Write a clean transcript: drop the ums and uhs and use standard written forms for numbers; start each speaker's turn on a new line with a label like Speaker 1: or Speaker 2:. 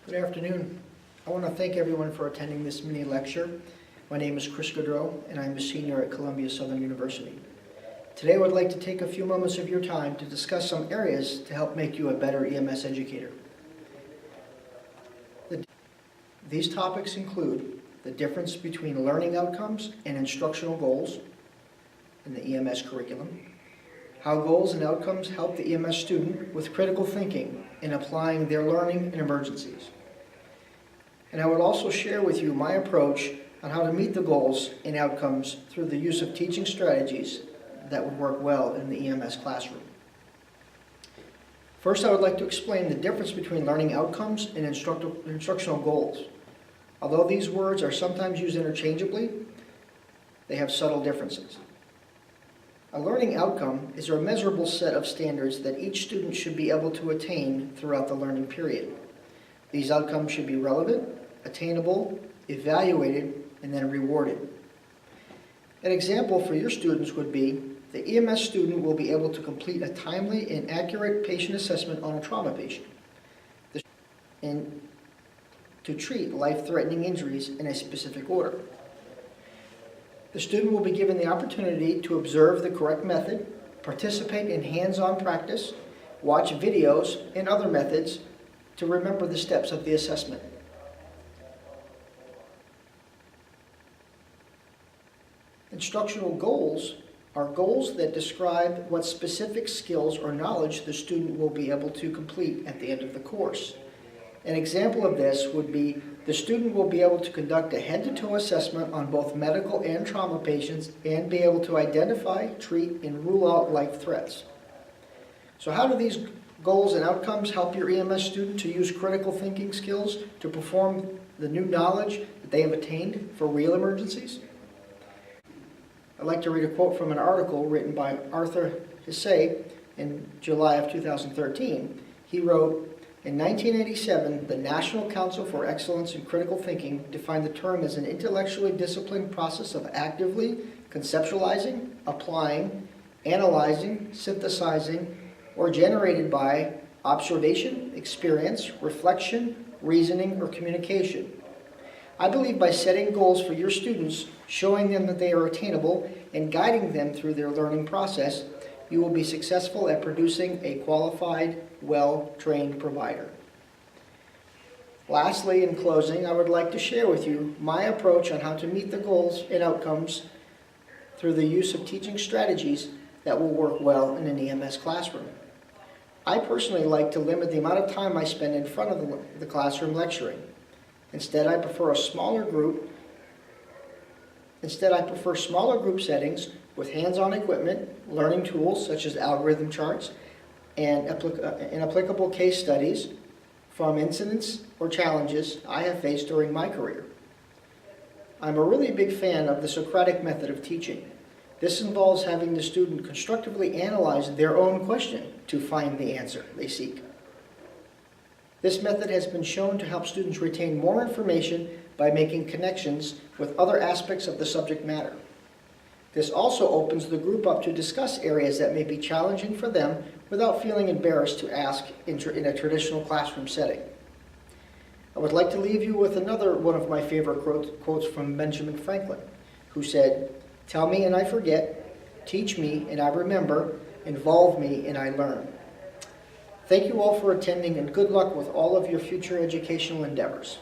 Speaker 1: Good afternoon. I want to thank everyone for attending this mini lecture. My name is Gaudreault, and I'm a senior at Columbia Southern University. Today I would like to take a few moments of your time to discuss some areas to help make you a better EMS educator. These topics include the difference between learning outcomes and instructional goals in the EMS curriculum, how goals and outcomes help the EMS student with critical thinking in applying their learning in emergencies. And I would also share with you my approach on how to meet the goals and outcomes through the use of teaching strategies that would work well in the EMS classroom. First, I would like to explain the difference between learning outcomes and instructional goals. Although these words are sometimes used interchangeably, they have subtle differences. A learning outcome is a measurable set of standards that each student should be able to attain throughout the learning period. These outcomes should be relevant, attainable, evaluated, and then rewarded. An example for your students would be the EMS student will be able to complete a timely and accurate patient assessment on a trauma patient and to treat life-threatening injuries in a specific order. The student will be given the opportunity to observe the correct method, participate in hands-on practice, watch videos and other methods to remember the steps of the assessment. Instructional goals are goals that describe what specific skills or knowledge the student will be able to complete at the end of the course. An example of this would be the student will be able to conduct a head-to-toe assessment on both medical and trauma patients and be able to identify, treat, and rule out life threats. So how do these goals and outcomes help your EMS student to use critical thinking skills to perform the new knowledge that they have attained for real emergencies? I'd like to read a quote from an article written by Arthur Hesse in July of 2013. He wrote, "In 1987, the National Council for Excellence in Critical Thinking defined the term as an intellectually disciplined process of actively conceptualizing, applying, analyzing, synthesizing, or generated by observation, experience, reflection, reasoning, or communication. I believe by setting goals for your students, showing them that they are attainable, and guiding them through their learning process, you will be successful at producing a qualified, well-trained provider." Lastly, in closing, I would like to share with you my approach on how to meet the goals and outcomes through the use of teaching strategies that will work well in an EMS classroom. I personally like to limit the amount of time I spend in front of the classroom lecturing. Instead, I prefer smaller group settings with hands-on equipment, learning tools such as algorithm charts, and applicable case studies from incidents or challenges I have faced during my career. I'm a really big fan of the Socratic method of teaching. This involves having the student constructively analyze their own question to find the answer they seek. This method has been shown to help students retain more information by making connections with other aspects of the subject matter. This also opens the group up to discuss areas that may be challenging for them without feeling embarrassed to ask in a traditional classroom setting. I would like to leave you with another one of my favorite quotes from Benjamin Franklin, who said, "Tell me and I forget, teach me and I remember, involve me and I learn." Thank you all for attending, and good luck with all of your future educational endeavors.